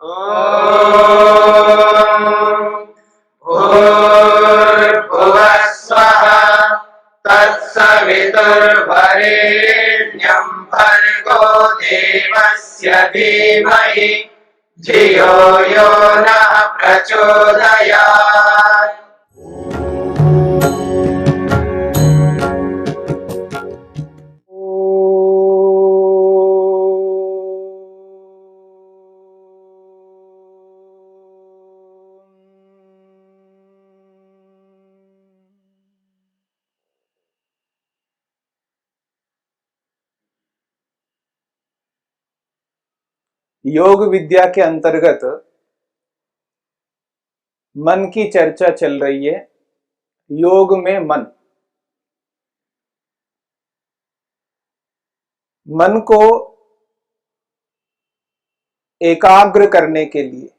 भूर्भुवः स्वः तत्सवितुर्वरेण्यं भर्गो देवस्य धीमहि धियो यो नः प्रचोदयात्। योग विद्या के अंतर्गत मन की चर्चा चल रही है। योग में मन को एकाग्र करने के लिए,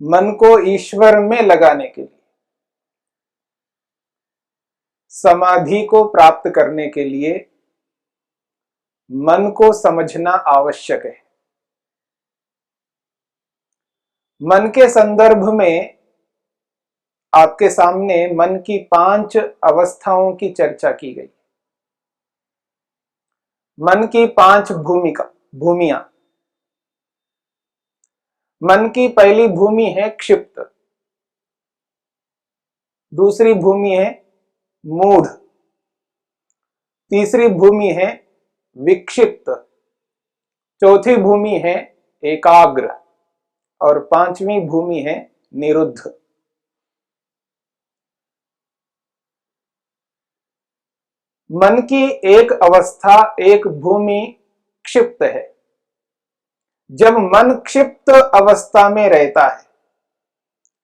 मन को ईश्वर में लगाने के लिए, समाधि को प्राप्त करने के लिए मन को समझना आवश्यक है। मन के संदर्भ में आपके सामने मन की 5 अवस्थाओं की चर्चा की गई। मन की 5 भूमियां। मन की पहली भूमि है क्षिप्त, दूसरी भूमि है मूढ़, तीसरी भूमि है विक्षिप्त, चौथी भूमि है एकाग्र और 5वीं भूमि है निरुद्ध। मन की एक अवस्था, एक भूमि क्षिप्त है। जब मन क्षिप्त अवस्था में रहता है,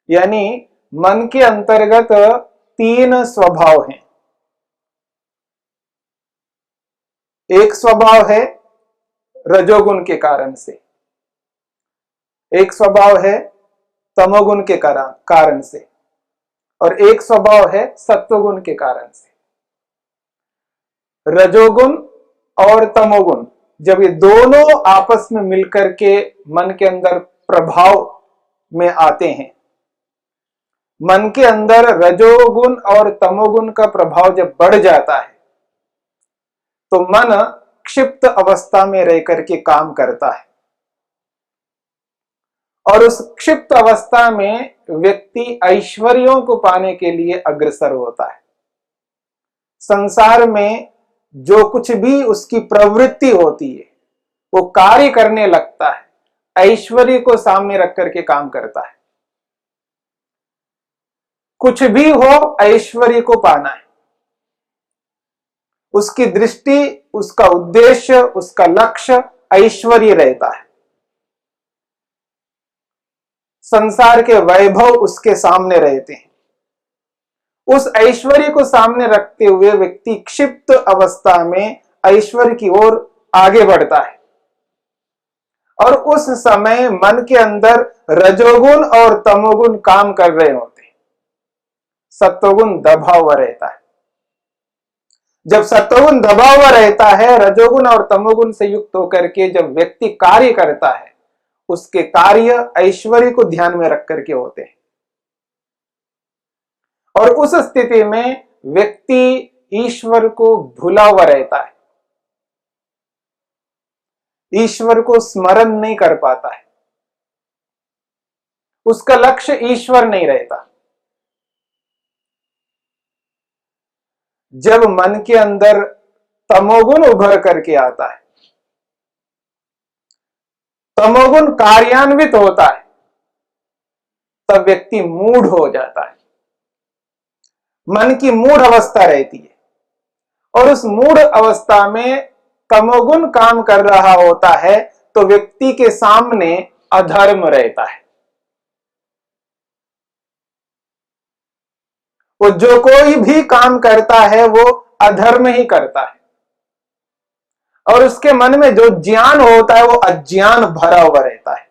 यानी मन के अंतर्गत 3 स्वभाव हैं। एक स्वभाव है रजोगुण के कारण से, एक स्वभाव है तमोगुण के कारण से, और एक स्वभाव है सत्वगुण के कारण से। रजोगुण और तमोगुण जब ये दोनों आपस में मिलकर के मन के अंदर प्रभाव में आते हैं, मन के अंदर रजोगुण और तमोगुण का प्रभाव जब बढ़ जाता है तो मन क्षिप्त अवस्था में रह करके काम करता है, और उस क्षिप्त अवस्था में व्यक्ति ऐश्वर्यों को पाने के लिए अग्रसर होता है। संसार में जो कुछ भी उसकी प्रवृत्ति होती है वो कार्य करने लगता है, ऐश्वर्य को सामने रख करके काम करता है। कुछ भी हो, ऐश्वर्य को पाना है। उसकी दृष्टि, उसका उद्देश्य, उसका लक्ष्य ऐश्वर्य रहता है। संसार के वैभव उसके सामने रहते हैं। उस ऐश्वर्य को सामने रखते हुए व्यक्ति क्षिप्त अवस्था में ऐश्वर्य की ओर आगे बढ़ता है, और उस समय मन के अंदर रजोगुण और तमोगुण काम कर रहे होते हैं। सत्वगुण दबा हुआ रहता है। जब सत्वगुण दबा हुआ रहता है, रजोगुण और तमोगुण से युक्त होकर के जब व्यक्ति कार्य करता है, उसके कार्य ऐश्वर्य को ध्यान में रख करके होते हैं, और उस स्थिति में व्यक्ति ईश्वर को भूला हुआ रहता है, ईश्वर को स्मरण नहीं कर पाता है, उसका लक्ष्य ईश्वर नहीं रहता। जब मन के अंदर तमोगुण उभर करके आता है, तमोगुण कार्यान्वित होता है, तब व्यक्ति मूढ़ हो जाता है। मन की मूढ़ अवस्था रहती है, और उस मूढ़ अवस्था में तमोगुण काम कर रहा होता है तो व्यक्ति के सामने अधर्म रहता है। वो जो कोई भी काम करता है वो अधर्म ही करता है, और उसके मन में जो ज्ञान होता है वो अज्ञान भरा हुआ रहता है,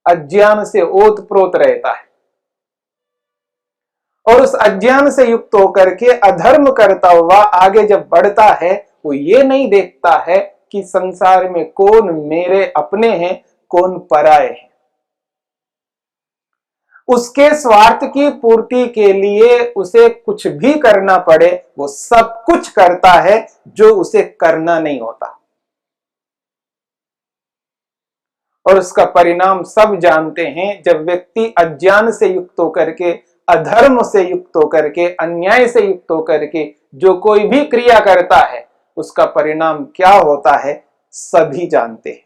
अज्ञान से ओतप्रोत रहता है, और उस अज्ञान से युक्त होकर के अधर्म करता हुआ आगे जब बढ़ता है वो ये नहीं देखता है कि संसार में कौन मेरे अपने हैं, कौन पराये हैं। उसके स्वार्थ की पूर्ति के लिए उसे कुछ भी करना पड़े, वो सब कुछ करता है जो उसे करना नहीं होता। और उसका परिणाम सब जानते हैं। जब व्यक्ति अज्ञान से युक्त होकर के, अधर्म से युक्त होकर के, अन्याय से युक्त होकर के जो कोई भी क्रिया करता है, उसका परिणाम क्या होता है सभी जानते हैं।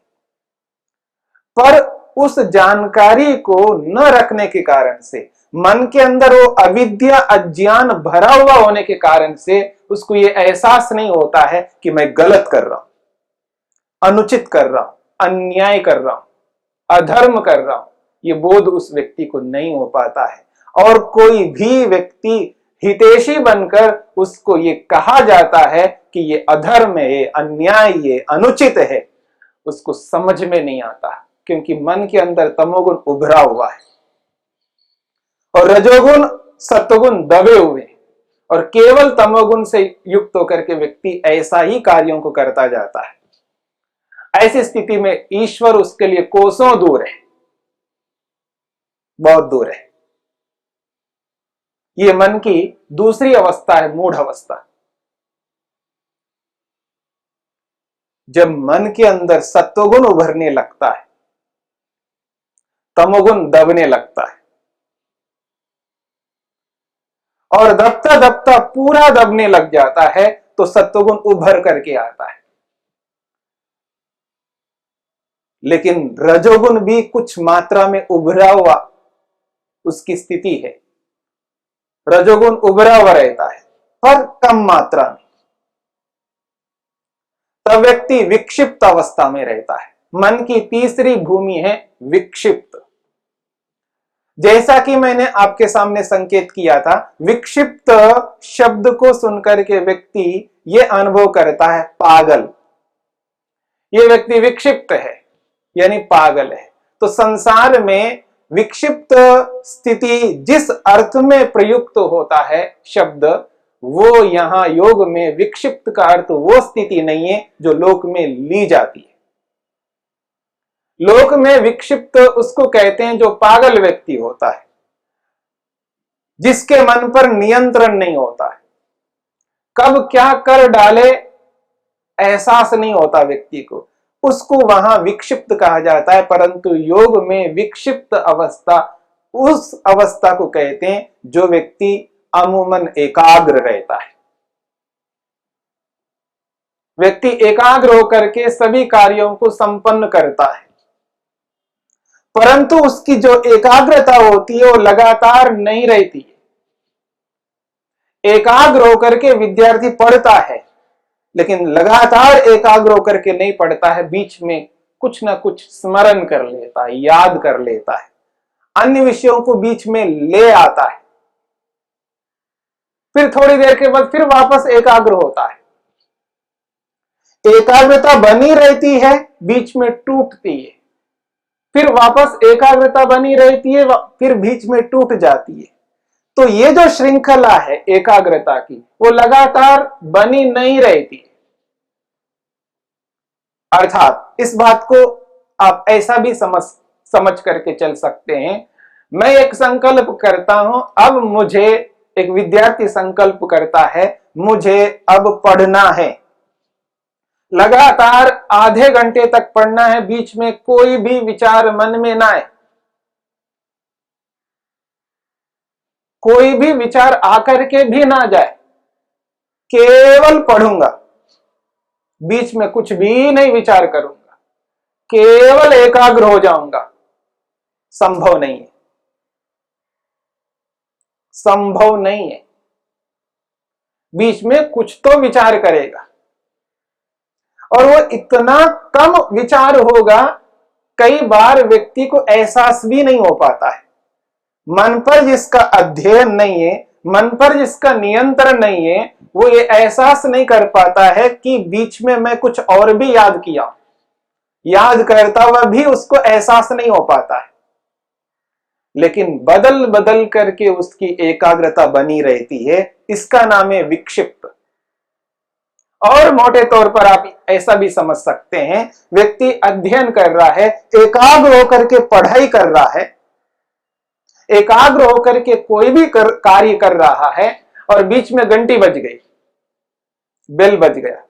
पर उस जानकारी को न रखने के कारण से, मन के अंदर वो अविद्या अज्ञान भरा हुआ होने के कारण से उसको ये एहसास नहीं होता है कि मैं गलत कर रहा हूं, अनुचित कर रहा हूं, अन्याय कर रहा हूं, अधर्म कर रहा हूं। ये बोध उस व्यक्ति को नहीं हो पाता है। और कोई भी व्यक्ति हितैषी बनकर उसको ये कहा जाता है कि ये अधर्म है, अन्याय है, अनुचित है, उसको समझ में नहीं आता, क्योंकि मन के अंदर तमोगुण उभरा हुआ है और रजोगुण सत्वगुण दबे हुए हैं। और केवल तमोगुण से युक्त होकर के व्यक्ति ऐसा ही कार्यों को करता जाता है। ऐसी स्थिति में ईश्वर उसके लिए कोसों दूर है, बहुत दूर है। ये मन की दूसरी अवस्था है, मूढ़ अवस्था। जब मन के अंदर सत्वगुण उभरने लगता है, तमोगुण दबने लगता है, और दबता दबता पूरा दबने लग जाता है, तो सत्वगुण उभर करके आता है। लेकिन रजोगुण भी कुछ मात्रा में उभरा हुआ उसकी स्थिति है। रजोगुण उभरा हुआ रहता है पर कम मात्रा में। तब व्यक्ति विक्षिप्त अवस्था में रहता है। मन की तीसरी भूमि है विक्षिप्त। जैसा कि मैंने आपके सामने संकेत किया था, विक्षिप्त शब्द को सुनकर के व्यक्ति ये अनुभव करता है पागल, ये व्यक्ति विक्षिप्त है यानी पागल है। तो संसार में विक्षिप्त स्थिति जिस अर्थ में प्रयुक्त होता है शब्द, वो यहां योग में विक्षिप्त का अर्थ वो स्थिति नहीं है जो लोक में ली जाती है। लोक में विक्षिप्त उसको कहते हैं जो पागल व्यक्ति होता है, जिसके मन पर नियंत्रण नहीं होता है, कब क्या कर डाले एहसास नहीं होता व्यक्ति को, उसको वहां विक्षिप्त कहा जाता है। परंतु योग में विक्षिप्त अवस्था उस अवस्था को कहते हैं जो व्यक्ति अमूमन एकाग्र रहता है। व्यक्ति एकाग्र होकर के सभी कार्यों को संपन्न करता है, परंतु उसकी जो एकाग्रता होती है वो लगातार नहीं रहती है। एकाग्र होकर के विद्यार्थी पढ़ता है, लेकिन लगातार एकाग्र होकर के नहीं पढ़ता है, बीच में कुछ ना कुछ स्मरण कर लेता है, याद कर लेता है, अन्य विषयों को बीच में ले आता है, फिर थोड़ी देर के बाद फिर वापस एकाग्र होता है। एकाग्रता बनी रहती है, बीच में टूटती है, फिर वापस एकाग्रता बनी रहती है, फिर बीच में टूट जाती है। तो ये जो श्रृंखला है एकाग्रता की, वो लगातार बनी नहीं रहती। अर्थात इस बात को आप ऐसा भी समझ करके चल सकते हैं, मैं एक संकल्प करता हूं, अब मुझे, एक विद्यार्थी संकल्प करता है मुझे अब पढ़ना है, लगातार आधे घंटे तक पढ़ना है, बीच में कोई भी विचार मन में ना आए, कोई भी विचार आकर के भी ना जाए, केवल पढ़ूंगा, बीच में कुछ भी नहीं विचार करूंगा, केवल एकाग्र हो जाऊंगा, संभव नहीं है, संभव नहीं है। बीच में कुछ तो विचार करेगा, और वो इतना कम विचार होगा, कई बार व्यक्ति को एहसास भी नहीं हो पाता है। मन पर जिसका अध्ययन नहीं है, मन पर जिसका नियंत्रण नहीं है, वो ये एहसास नहीं कर पाता है कि बीच में मैं कुछ और भी याद किया, याद करता हुआ भी उसको एहसास नहीं हो पाता है। लेकिन बदल बदल करके उसकी एकाग्रता बनी रहती है, इसका नाम है विक्षिप्त। और मोटे तौर पर आप ऐसा भी समझ सकते हैं, व्यक्ति अध्ययन कर रहा है, एकाग्र होकर के पढ़ाई कर रहा है, एकाग्र होकर के कोई भी कार्य कर रहा है, और बीच में घंटी बज गई, बेल बज गया,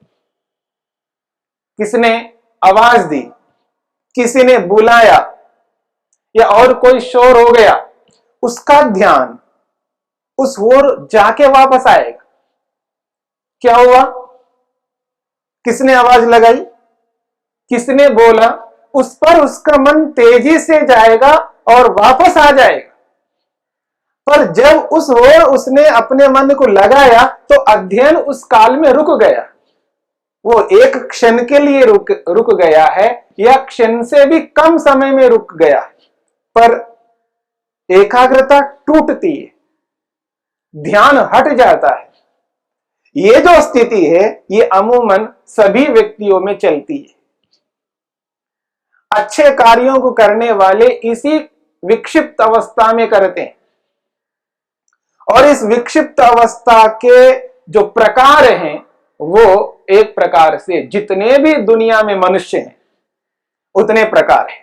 किसने आवाज दी, किसी ने बुलाया, या और कोई शोर हो गया, उसका ध्यान उस ओर जाके वापस आएगा। क्या हुआ? किसने आवाज लगाई, किसने बोला, उस पर उसका मन तेजी से जाएगा और वापस आ जाएगा। पर जब उस ओर उसने अपने मन को लगाया तो अध्ययन उस काल में रुक गया। वो एक क्षण के लिए रुक गया है, या क्षण से भी कम समय में रुक गया है, पर एकाग्रता टूटती है, ध्यान हट जाता है। ये जो स्थिति है ये अमूमन सभी व्यक्तियों में चलती है। अच्छे कार्यों को करने वाले इसी विक्षिप्त अवस्था में करते हैं, और इस विक्षिप्त अवस्था के जो प्रकार हैं वो एक प्रकार से जितने भी दुनिया में मनुष्य हैं उतने प्रकार हैं।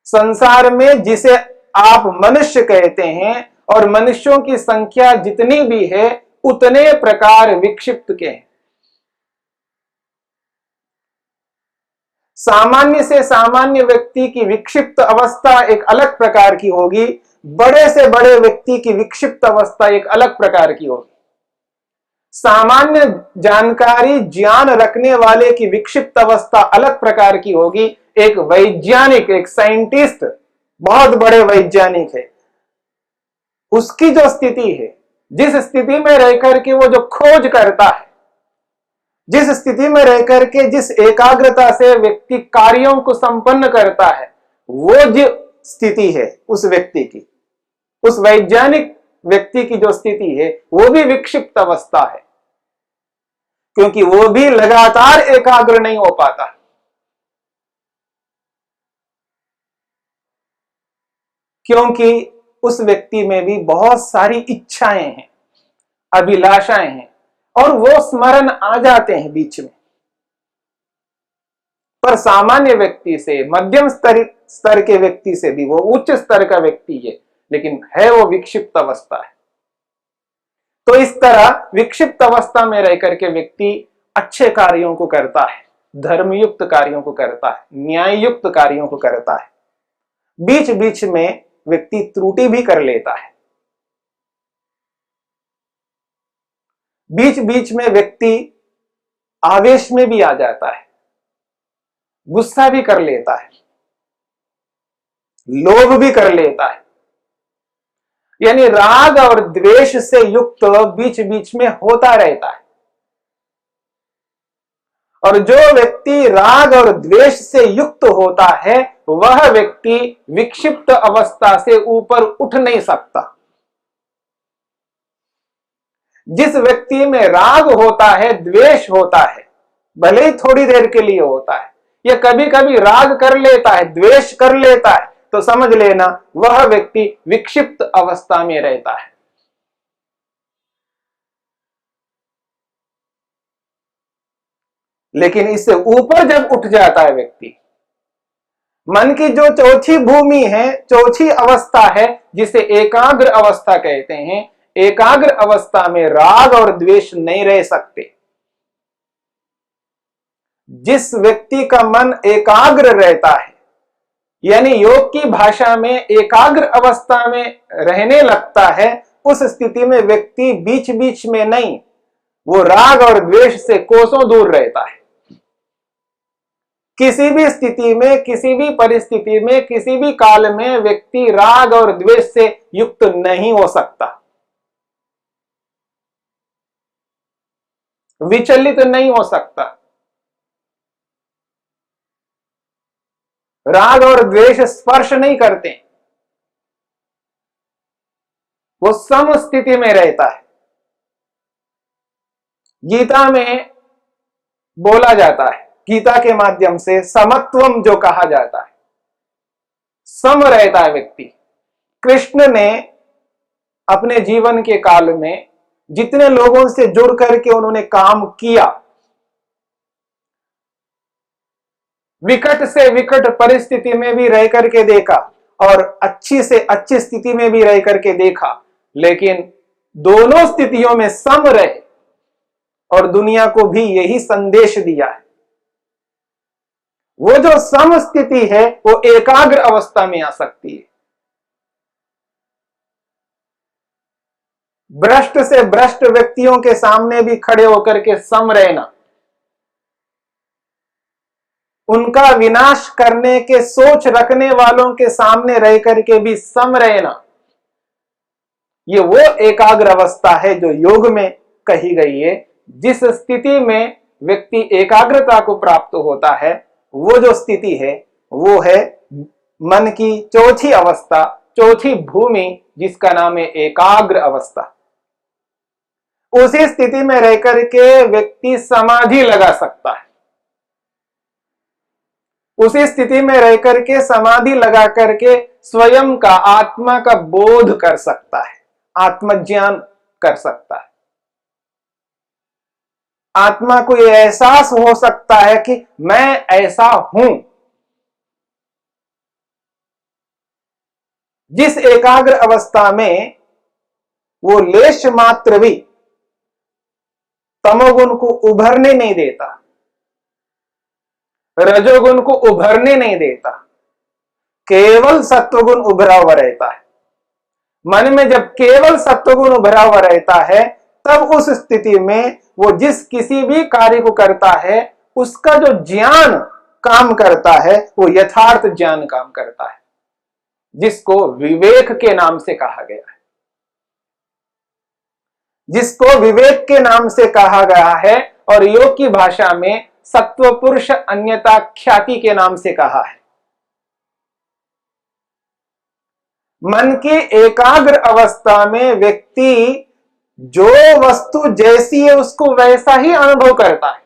संसार में जिसे आप मनुष्य कहते हैं, और मनुष्यों की संख्या जितनी भी है उतने प्रकार विक्षिप्त के हैं। सामान्य से सामान्य व्यक्ति की विक्षिप्त अवस्था एक अलग प्रकार की होगी, बड़े से बड़े व्यक्ति की विक्षिप्त अवस्था एक अलग प्रकार की होगी। सामान्य जानकारी ज्ञान रखने वाले की विक्षिप्त अवस्था अलग प्रकार की होगी। एक वैज्ञानिक, एक साइंटिस्ट, बहुत बड़े वैज्ञानिक है, उसकी जो स्थिति है, जिस स्थिति में रहकर के वो जो खोज करता है, जिस स्थिति में रहकर के जिस एकाग्रता से व्यक्ति कार्यों को संपन्न करता है, वो जो स्थिति है उस व्यक्ति की, उस वैज्ञानिक व्यक्ति की जो स्थिति है वो भी विक्षिप्त अवस्था है, क्योंकि वो भी लगातार एकाग्र नहीं हो पाता। क्योंकि उस व्यक्ति में भी बहुत सारी इच्छाएं हैं, अभिलाषाएं हैं, और वो स्मरण आ जाते हैं बीच में। पर सामान्य व्यक्ति से, मध्यम स्तर के व्यक्ति से भी, वो उच्च स्तर का व्यक्ति है लेकिन है वो विक्षिप्त अवस्था है। तो इस तरह विक्षिप्त अवस्था में रह करके व्यक्ति अच्छे कार्यों को करता है, धर्मयुक्त कार्यों को करता है, न्याययुक्त कार्यों को करता है। बीच बीच में व्यक्ति त्रुटि भी कर लेता है, बीच बीच में व्यक्ति आवेश में भी आ जाता है, गुस्सा भी कर लेता है, लोभ भी कर लेता है। यानी राग और द्वेष से युक्त बीच बीच में होता रहता है। और जो व्यक्ति राग और द्वेष से युक्त होता है वह व्यक्ति विक्षिप्त अवस्था से ऊपर उठ नहीं सकता। जिस व्यक्ति में राग होता है, द्वेष होता है, भले ही थोड़ी देर के लिए होता है, या कभी कभी राग कर लेता है, द्वेष कर लेता है, तो समझ लेना वह व्यक्ति विक्षिप्त अवस्था में रहता है। लेकिन इससे ऊपर जब उठ जाता है व्यक्ति, मन की जो चौथी भूमि है, चौथी अवस्था है, जिसे एकाग्र अवस्था कहते हैं, एकाग्र अवस्था में राग और द्वेष नहीं रह सकते। जिस व्यक्ति का मन एकाग्र रहता है, यानी योग की भाषा में एकाग्र अवस्था में रहने लगता है, उस स्थिति में व्यक्ति बीच बीच में नहीं, वो राग और द्वेष से कोसों दूर रहता है। किसी भी स्थिति में, किसी भी परिस्थिति में, किसी भी काल में व्यक्ति राग और द्वेष से युक्त नहीं हो सकता, विचलित नहीं हो सकता। राग और द्वेष स्पर्श नहीं करते, वो सम स्थिति में रहता है। गीता में बोला जाता है, गीता के माध्यम से समत्वम जो कहा जाता है, सम रहता है व्यक्ति। कृष्ण ने अपने जीवन के काल में जितने लोगों से जुड़ करके उन्होंने काम किया, विकट से विकट परिस्थिति में भी रह करके देखा और अच्छी से अच्छी स्थिति में भी रह करके देखा, लेकिन दोनों स्थितियों में सम रहे और दुनिया को भी यही संदेश दिया है। वो जो सम स्थिति है वो एकाग्र अवस्था में आ सकती है। भ्रष्ट से भ्रष्ट व्यक्तियों के सामने भी खड़े होकर के सम रहना, उनका विनाश करने के सोच रखने वालों के सामने रह करके भी सम रहना, ये वो एकाग्र अवस्था है जो योग में कही गई है। जिस स्थिति में व्यक्ति एकाग्रता को प्राप्त होता है, वो जो स्थिति है वो है मन की चौथी अवस्था, चौथी भूमि, जिसका नाम है एकाग्र अवस्था। उसी स्थिति में रह करके व्यक्ति समाधि लगा सकता है। उसी स्थिति में रह करके समाधि लगा करके स्वयं का, आत्मा का बोध कर सकता है, आत्मज्ञान कर सकता है। आत्मा को यह एहसास हो सकता है कि मैं ऐसा हूं। जिस एकाग्र अवस्था में वो लेश मात्र भी तमोगुण को उभरने नहीं देता, रजोगुण को उभरने नहीं देता, केवल सत्वगुण उभरा हुआ रहता है। मन में जब केवल सत्वगुण उभरा हुआ रहता है, तब उस स्थिति में वो जिस किसी भी कार्य को करता है, उसका जो ज्ञान काम करता है वो यथार्थ ज्ञान काम करता है, जिसको विवेक के नाम से कहा गया है। जिसको विवेक के नाम से कहा गया है और योग की भाषा में सत्व पुरुष अन्यता ख्याति के नाम से कहा है। मन की एकाग्र अवस्था में व्यक्ति जो वस्तु जैसी है उसको वैसा ही अनुभव करता है।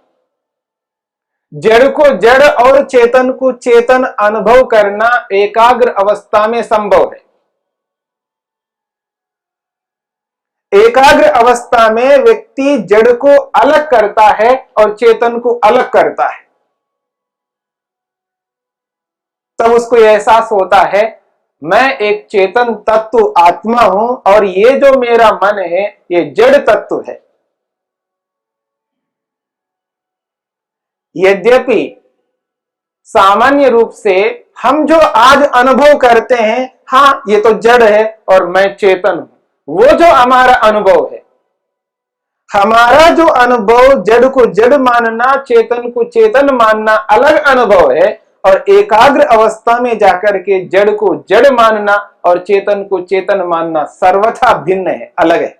जड़ को जड़ और चेतन को चेतन अनुभव करना एकाग्र अवस्था में संभव है। एकाग्र अवस्था में व्यक्ति जड़ को अलग करता है और चेतन को अलग करता है। तब उसको एहसास होता है मैं एक चेतन तत्व आत्मा हूं और ये जो मेरा मन है ये जड़ तत्व है। यद्यपि सामान्य रूप से हम जो आज अनुभव करते हैं, हाँ ये तो जड़ है और मैं चेतन हूं, वो जो हमारा अनुभव है, हमारा जो अनुभव जड़ को जड़ मानना, चेतन को चेतन मानना अलग अनुभव है, और एकाग्र अवस्था में जाकर के जड़ को जड़ मानना और चेतन को चेतन मानना सर्वथा भिन्न है, अलग है।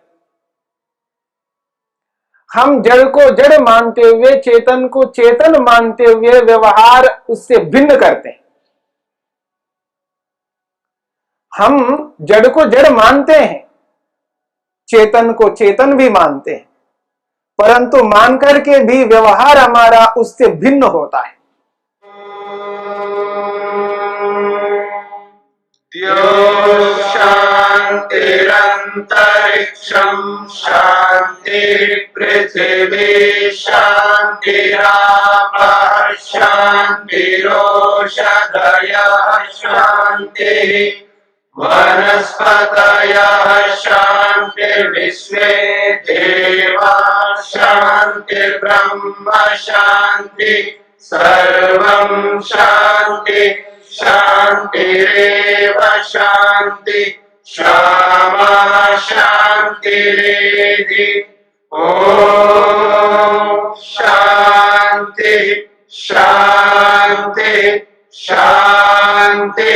हम जड़ को जड़ मानते हुए चेतन को चेतन मानते हुए व्यवहार उससे भिन्न करते हैं। हम जड़ को जड़ मानते हैं, चेतन को चेतन भी मानते हैं, परंतु मान करके भी व्यवहार हमारा उससे भिन्न होता है। शांतिरंतरिक्षं शांति पृथिवी शांतिरापः शांतिरोषधयः शांतिः वनस्पतयः शांतिर्विश्वे देवाः शांतिर्ब्रह्म शांति सर्वं शांति शांतिरेव शांति क्षमा शांतिरेधि। ओम शांति शांति शांति।